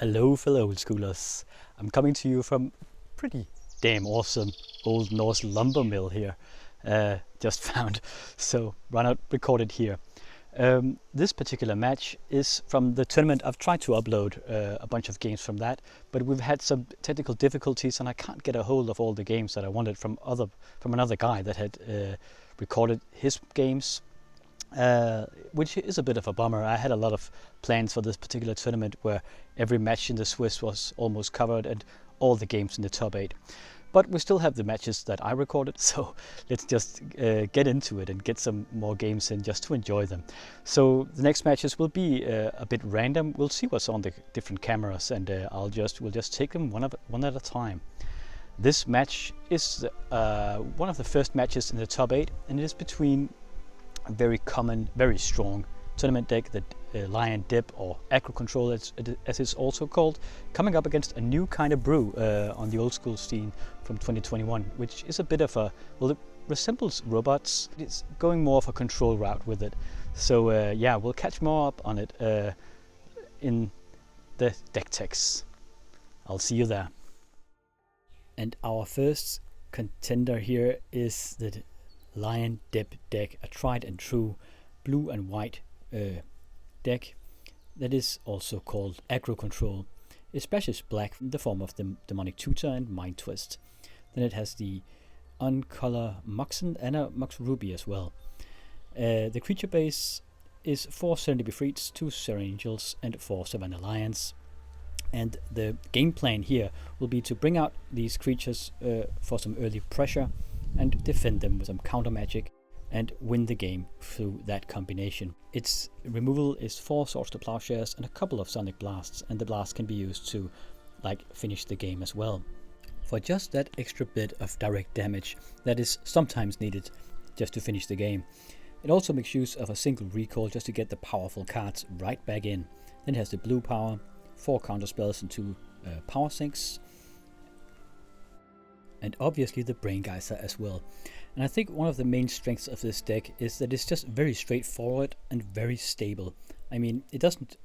Hello fellow old schoolers. I'm coming to you from pretty damn awesome old Norse lumber mill here. Just found, so run out recorded here. This particular match is from the tournament. I've tried to upload a bunch of games from that, but we've had some technical difficulties and I can't get a hold of all the games that I wanted from another guy that had recorded his games. Which is a bit of a bummer. I had a lot of plans for this particular tournament where every match in the Swiss was almost covered and all the games in the top 8. But we still have the matches that I recorded, so let's just get into it and get some more games in just to enjoy them. So the next matches will be a bit random. We'll see what's on the different cameras and we'll just take them one at a time. This match is one of the first matches in the top 8, and it is between a very common, very strong tournament deck, the Lion-Dib, or aggro control as it's also called, coming up against a new kind of brew on the old school scene from 2021, which is a bit of a, well, it resembles robots. It's going more of a control route with it. So yeah, we'll catch more up on it in the deck techs. I'll see you there. And our first contender here is the Lion-Dib deck, a tried and true blue and white deck that is also called aggro control. It splashes black in the form of the demonic tutor and mind twist. Then it has the uncolor Moxen and a Mox Ruby as well. The creature base is 4 Serenity Befriets, 2 Serra Angels and 4 Savannah Lions. And the game plan here will be to bring out these creatures for some early pressure and defend them with some counter magic and win the game through that combination. Its removal is 4 Swords to Plowshares and a couple of Sonic Blasts, and the blast can be used to finish the game as well. For just that extra bit of direct damage that is sometimes needed just to finish the game. It also makes use of a single recall just to get the powerful cards right back in. Then it has the blue power, 4 counter spells and 2 power sinks, and obviously the Brain Geyser as well. And I think one of the main strengths of this deck is that it's just very straightforward and very stable. I mean, it doesn't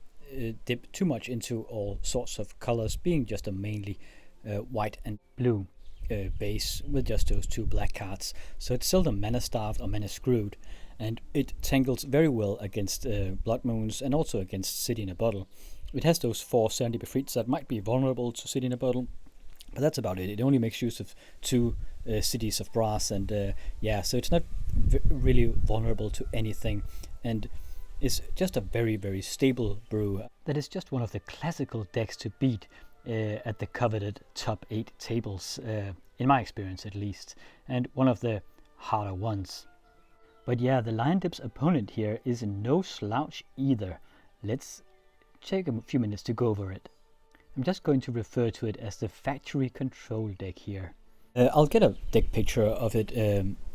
dip too much into all sorts of colors, being just a mainly white and blue base with just those 2 black cards. So it's seldom mana starved or mana screwed, and it tangles very well against Blood Moons and also against City in a Bottle. It has those 4 Serenity Befriets that might be vulnerable to City in a Bottle, but that's about it. It only makes use of 2 cities of brass, and yeah, so it's not really vulnerable to anything, and is just a very, very stable brew. That is just one of the classical decks to beat at the coveted top 8 tables, in my experience at least, and one of the harder ones. But yeah, the Lion-Dib's opponent here is no slouch either. Let's take a few minutes to go over it. I'm just going to refer to it as the factory control deck here. I'll get a deck picture of it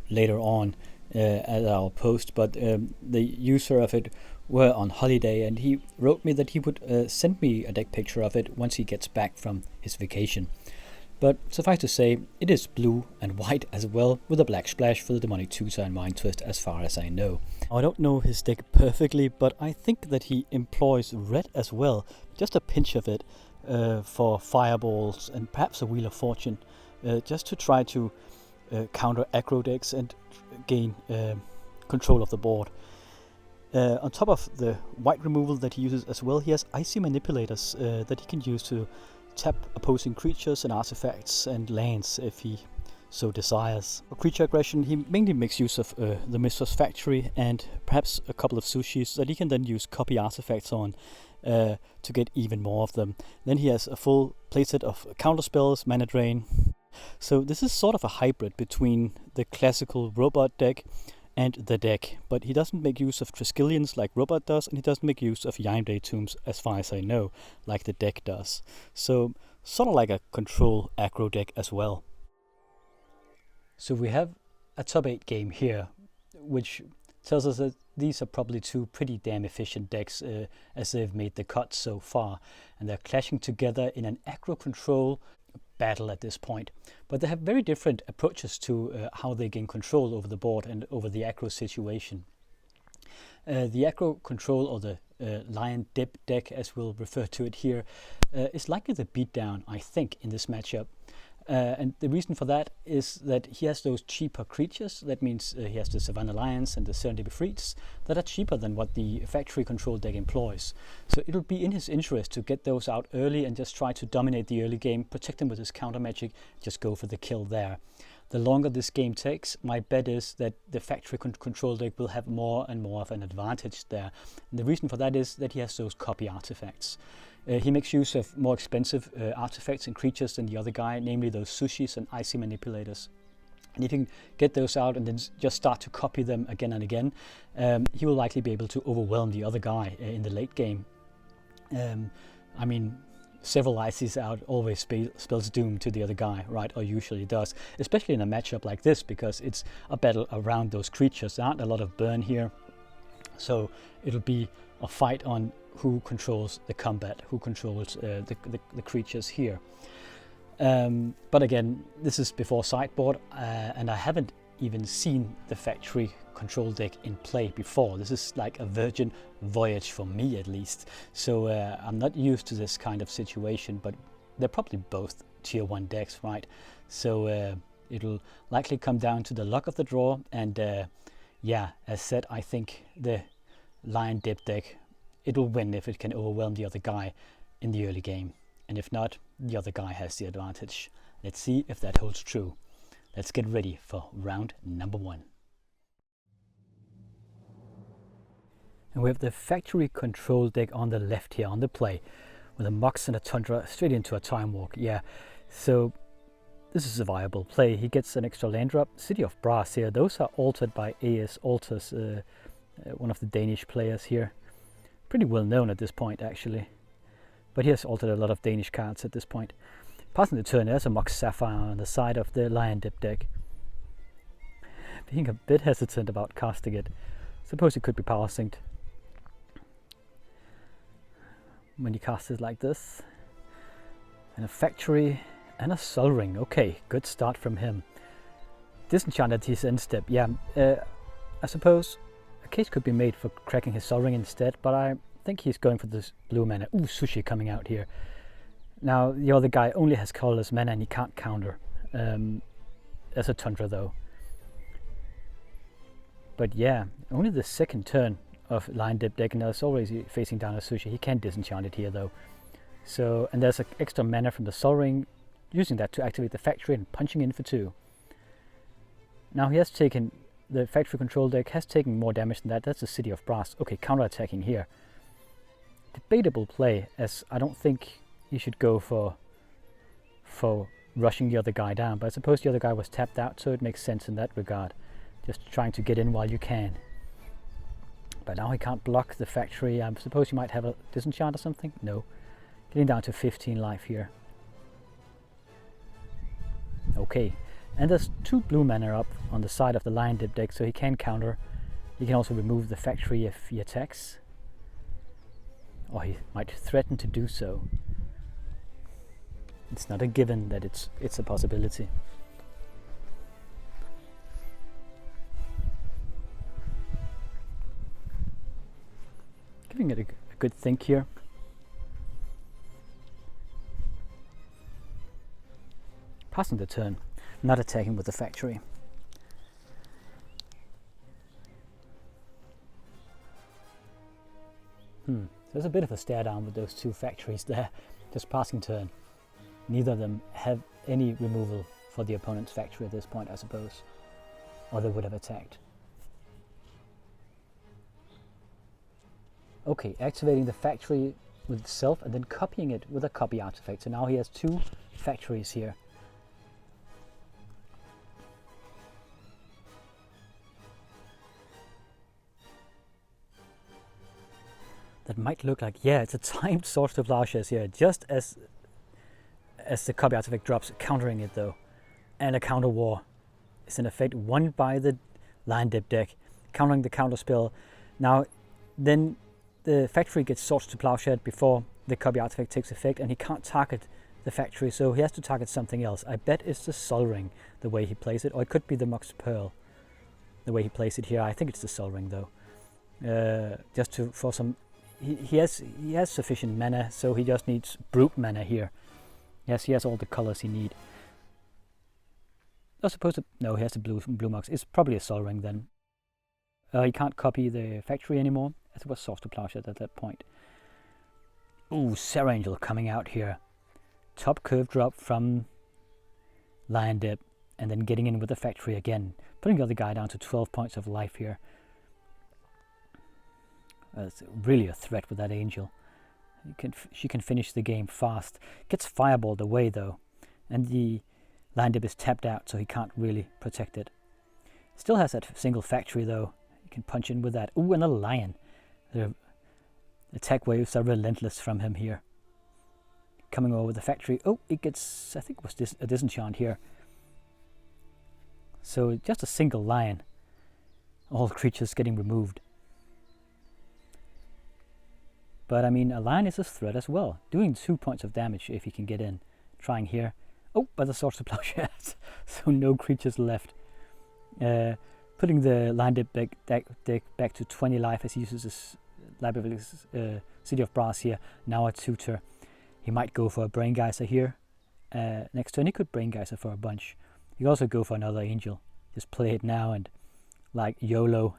later on at our post, but the user of it were on holiday and he wrote me that he would send me a deck picture of it once he gets back from his vacation. But suffice to say, it is blue and white as well, with a black splash for the demonic tutor and mind twist as far as I know. I don't know his deck perfectly, but I think that he employs red as well, just a pinch of it, for fireballs and perhaps a Wheel of Fortune, just to try to counter aggro decks and gain control of the board. On top of the white removal that he uses as well, he has Icy Manipulators that he can use to tap opposing creatures and artifacts and lands if he so desires. For creature aggression, he mainly makes use of the Mistress Factory and perhaps a couple of sushis that he can then use copy artifacts on to get even more of them. Then he has a full playset of counter spells, mana drain. So this is sort of a hybrid between the classical robot deck and the deck, but he doesn't make use of Triskelions like robot does, and he doesn't make use of Yimday Tombs as far as I know, like the deck does. So sort of like a control aggro deck as well. So we have a top 8 game here, which tells us that these are probably 2 pretty damn efficient decks as they've made the cut so far, and they're clashing together in an aggro control battle at this point. But they have very different approaches to how they gain control over the board and over the aggro situation. The aggro control, or the Lion-Dib deck, as we'll refer to it here, is likely the beatdown, I think, in this matchup. And the reason for that is that he has those cheaper creatures. That means he has the Savannah Lions and the Serendip Efreets that are cheaper than what the factory control deck employs. So it'll be in his interest to get those out early and just try to dominate the early game, protect them with his counter magic, just go for the kill there. The longer this game takes, my bet is that the factory control deck will have more and more of an advantage there. And the reason for that is that he has those copy artifacts. He makes use of more expensive artifacts and creatures than the other guy, namely those sushis and icy manipulators. And if you can get those out and then just start to copy them again and again, he will likely be able to overwhelm the other guy in the late game. I mean, several ices out always spells doom to the other guy, right? Or usually does, especially in a matchup like this, because it's a battle around those creatures. There aren't a lot of burn here, so it'll be a fight on who controls the combat, who controls the creatures here. But again, this is before sideboard, and I haven't even seen the factory control deck in play before. This is like a virgin voyage for me, at least. So I'm not used to this kind of situation, but they're probably both tier 1 decks, right? So it'll likely come down to the luck of the draw, and yeah, as said, I think the Lion-Dib deck, it'll win if it can overwhelm the other guy in the early game. And if not, the other guy has the advantage. Let's see if that holds true. Let's get ready for round number 1. And we have the factory control deck on the left here on the play, with a Mox and a Tundra straight into a Time Walk. Yeah, so this is a viable play. He gets an extra land drop. City of Brass here, those are altered by AS Alters, one of the Danish players here. Pretty well known at this point, actually. But he has altered a lot of Danish cards at this point. Passing the turn, there's a Mox Sapphire on the side of the Lion-Dib deck. Being a bit hesitant about casting it. Suppose it could be power synced when you cast it like this. And a factory and a Sol Ring. Okay, good start from him. Disenchanted his end step. Yeah, I suppose a case could be made for cracking his Sol Ring instead, but I think he's going for this blue mana. Ooh, Sushi coming out here. Now, the other guy only has colorless mana and he can't counter. As a Tundra though. But yeah, only the second turn of Lion-Dib deck, and that's always facing down a Sushi. He can disenchant it here though. So, and there's an extra mana from the Sol Ring, using that to activate the factory and punching in for 2. Now he has taken, the factory control deck has taken more damage than that. That's the City of Brass. Okay, counter-attacking here. Debatable play, as I don't think you should go for rushing the other guy down, but I suppose the other guy was tapped out, so it makes sense in that regard. Just trying to get in while you can. But now he can't block the factory. I suppose you might have a disenchant or something? No. Getting down to 15 life here. Okay, and there's 2 blue mana up on the side of the Lion-Dib deck, so he can counter. He can also remove the factory if he attacks. Or he might threaten to do so. It's not a given that it's a possibility. Giving it a good think here. Passing the turn, not attacking with the factory. There's a bit of a stare down with those 2 factories there. Just passing turn. Neither of them have any removal for the opponent's factory at this point, I suppose. Or they would have attacked. Okay, activating the factory with itself and then copying it with a copy artifact. So now he has 2 factories here. That might look like, yeah, it's a timed Swords to Plowshares here, just as the copy artifact drops, countering it though. And a counter war is in effect won by the Lion-Dib deck, countering the counter spell. Now, then the factory gets Swords to Plowshare before the copy artifact takes effect, and he can't target the factory, so he has to target something else. I bet it's the Sol Ring, the way he plays it, or it could be the Mox Pearl, the way he plays it here. I think it's the Sol Ring though. Just for some he has sufficient mana, so he just needs brute mana here. Yes, he has all the colors he needs. I was supposed to... No, he has the blue marks. It's probably a Sol Ring then. He can't copy the factory anymore, as it was Source to Plowshare at that point. Ooh, Serra Angel coming out here. Top curve drop from Lion-Dib, and then getting in with the factory again. Putting the other guy down to 12 points of life here. It's really a threat with that Angel. She can finish the game fast. Gets fireballed away though, and the Lion-Dib is tapped out, so he can't really protect it. Still has that single factory though. He can punch in with that. Ooh, another lion. The attack waves are relentless from him here. Coming over the factory. Oh, it gets, I think it was a disenchant here. So just a single lion. All creatures getting removed. But I mean, a lion is a threat as well. Doing 2 points of damage if he can get in. Trying here. Oh, but the Source to Plowshare. So no creatures left. Putting the Lion-Dib deck back to 20 life as he uses his Library of City of Brass here. Now a tutor. He might go for a Brain Geyser here. Next turn he could Brain Geyser for a bunch. He could also go for another Angel. Just play it now and like YOLO.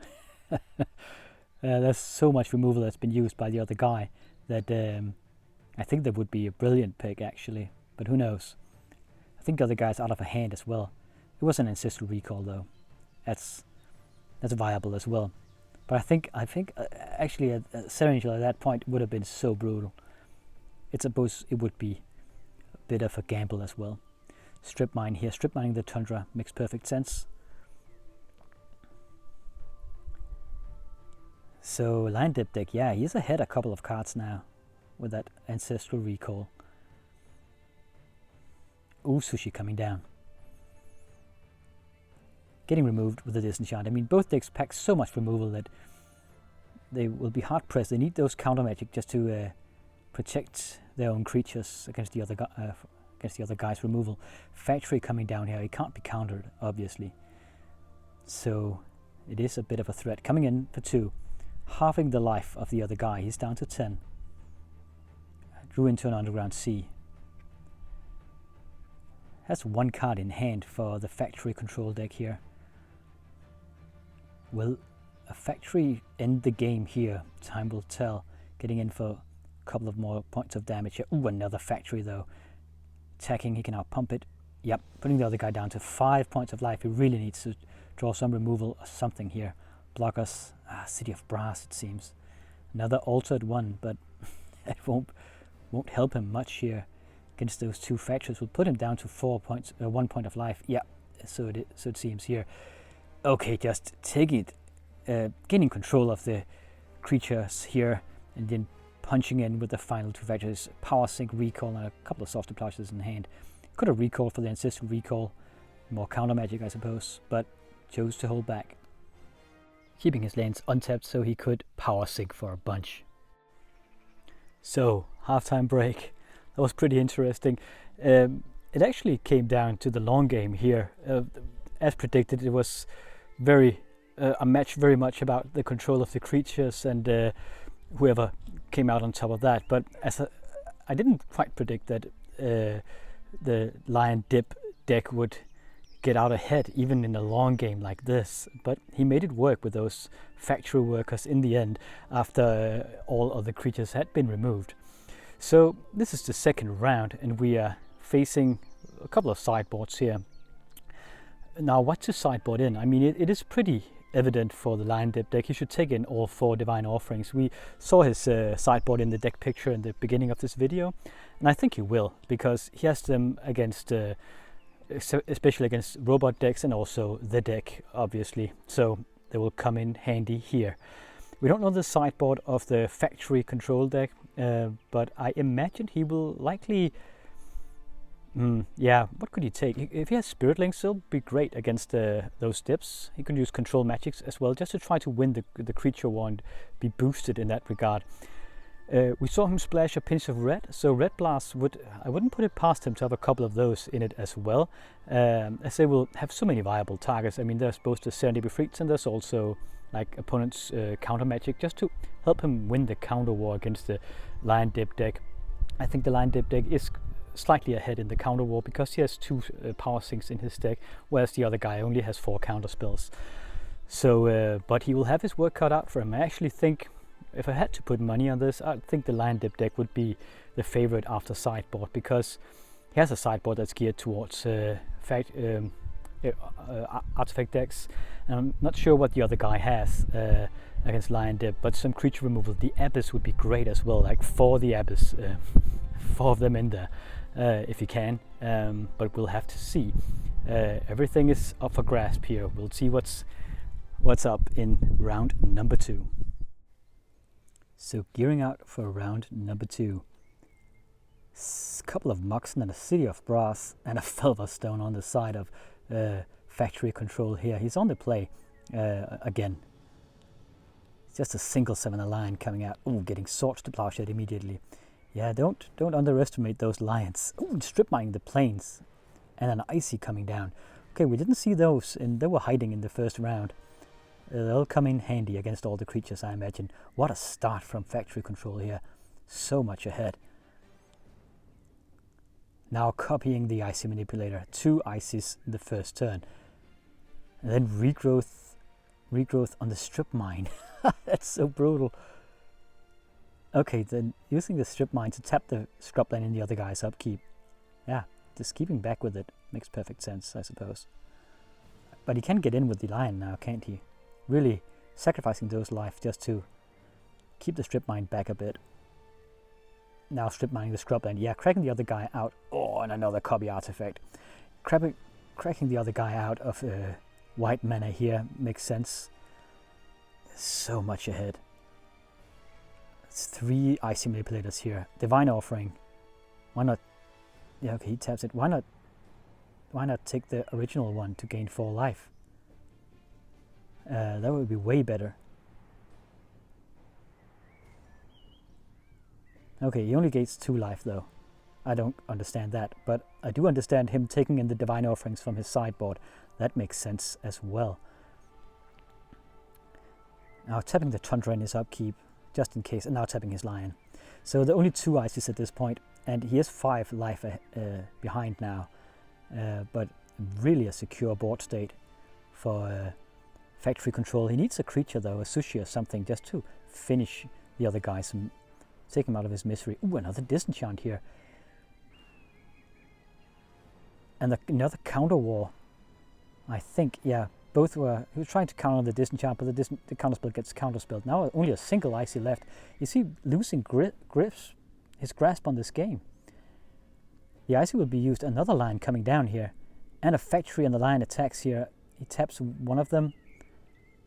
There's so much removal that's been used by the other guy that I think that would be a brilliant pick actually, but who knows. I think the other guy's out of a hand as well. It was an Ancestral Recall though. That's viable as well. But I think actually a Serra Angel at that point would have been so brutal. I suppose it would be a bit of a gamble as well. Strip Mine here. Strip Mining the Tundra makes perfect sense. So Lion-Dib deck, yeah, he's ahead a couple of cards now with that Ancestral Recall. Ooh, Sushi coming down. Getting removed with the Disenchant. I mean, both decks pack so much removal that they will be hard pressed. They need those counter magic just to protect their own creatures against the other guy's removal. Factory coming down here. It can't be countered, obviously. So it is a bit of a threat. Coming in for 2. Halving the life of the other guy. He's down to 10. Drew into an Underground Sea. Has 1 card in hand for the factory control deck here. Will a factory end the game here? Time will tell. Getting in for a couple of more points of damage here. Ooh, another factory though. Attacking, he can now pump it. Yep, putting the other guy down to 5 points of life. He really needs to draw some removal or something here. Blockers. City of Brass, it seems. Another altered one, but it won't help him much here against those 2 factories. Will put him down to 4 points, 1 point of life. Yeah, so it seems here. Okay, just taking it, gaining control of the creatures here, and then punching in with the final 2 factories. Power Sink Recall and a couple of Source to Plowshares in hand. Could have recalled for the Ancestral Recall, more counter magic, I suppose, but chose to hold back. Keeping his lands untapped so he could Power Sink for a bunch. So, halftime break. That was pretty interesting. It actually came down to the long game here. As predicted, it was a match very much about the control of the creatures and whoever came out on top of that. But I didn't quite predict that the Lion-Dib deck would get out ahead even in a long game like this, but he made it work with those factory workers in the end after all other creatures had been removed. So this is the second round and we are facing a couple of sideboards here. Now what to sideboard in? I mean, it is pretty evident for the Lion-Dib deck. He should take in all 4 Divine Offerings. We saw his sideboard in the deck picture in the beginning of this video, and I think he will, because he has them against especially against robot decks and also the deck, obviously, so they will come in handy here. We don't know the sideboard of the factory control deck, but I imagine he will likely yeah, what could he take? If he has Spirit Links, it'll be great against those dips. He can use control magics as well, just to try to win the creature war and be boosted in that regard. We saw him splash a pinch of red, so Red Blast I wouldn't put it past him to have a couple of those in it as well, as they will have so many viable targets. I mean, there's both the Serendipity Freaks and there's also like opponent's counter magic, just to help him win the counter war against the Lion-Dib deck. I think the Lion-Dib deck is slightly ahead in the counter war because he has 2 power sinks in his deck, whereas the other guy only has 4 counter spells. So, but he will have his work cut out for him. I actually think, if I had to put money on this, I think the Lion-Dib deck would be the favorite after sideboard, because he has a sideboard that's geared towards artifact decks, and I'm not sure what the other guy has against Lion-Dib, but some creature removal. The Abyss would be great as well, like 4 the Abyss, 4 of them in there, if you can, but we'll have to see. Everything is up for grasp here. We'll see what's up in round number 2. So gearing out for round number 2. A couple of Moxen and a City of Brass and a Felverstone on the side of factory control here. He's on the play again. It's just a single 7 line coming out. Ooh, getting Swords to Plowshed immediately. Yeah, don't underestimate those lions. Ooh, strip mining the plains, and an icy coming down. Okay, we didn't see those, and they were hiding in the first round. They'll come in handy against all the creatures, I imagine. What a start from factory control here. So much ahead. Now copying the Icy Manipulator. 2 Ices in the first turn. And then regrowth on the strip mine. That's so brutal. Okay, then using the strip mine to tap the scrubland in the other guy's upkeep. Yeah, just keeping back with it makes perfect sense, I suppose. But he can get in with the lion now, can't he? Really sacrificing those life just to keep the strip mine back a bit. Now strip mining the scrubland. Yeah, cracking the other guy out. Oh, and another copy artifact. Cracking the other guy out of white mana here makes sense. So much ahead. It's 3 Icy Manipulators here. Divine Offering. Why not? Yeah, okay, he taps it. Why not take the original one to gain 4 life? That would be way better. Okay, he only gains 2 life though. I don't understand that, but I do understand him taking in the Divine Offerings from his sideboard. That makes sense as well. Now tapping the Tundra in his upkeep, just in case, and now tapping his Lion. So there are only 2 ices at this point, and he has 5 life behind now. But really a secure board state for factory control. He needs a creature though, a sushi or something, just to finish the other guys and take him out of his misery. Ooh, another disenchant here. And another counter war. I think, yeah, both were. He was trying to counter the disenchant, but the counterspell gets counterspelled. Now only a single icy left. Is he losing his grasp on this game? The icy will be used. Another lion coming down here, and a factory, and the lion attacks here. He taps one of them.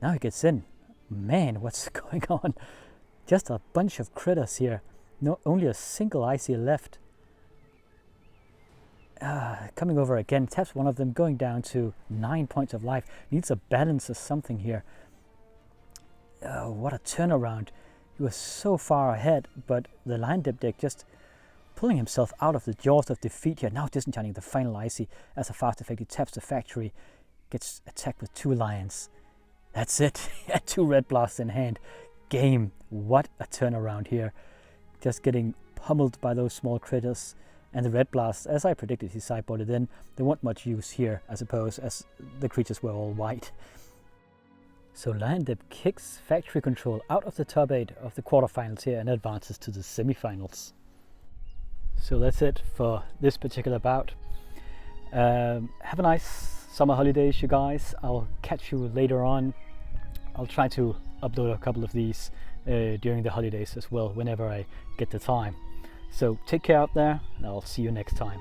Now he gets in. Man, what's going on? Just a bunch of critters here. No, only a single icy left. Coming over again, taps one of them, going down to 9 points of life. Needs a balance or something here. What a turnaround. He was so far ahead, but the Lion-Dib deck just pulling himself out of the jaws of defeat here. Now disenchanting the final icy as a fast effect. He taps the factory, gets attacked with 2 lions. That's it. He had 2 red blasts in hand. Game. What a turnaround here. Just getting pummeled by those small critters. And the red blasts, as I predicted, he sideboarded in. They weren't much use here, I suppose, as the creatures were all white. So Lion-Dib kicks factory control out of the top 8 of the quarterfinals here and advances to the semifinals. So that's it for this particular bout. Have a nice summer holidays, you guys. I'll catch you later on. I'll try to upload a couple of these during the holidays as well, whenever I get the time. So take care out there, and I'll see you next time.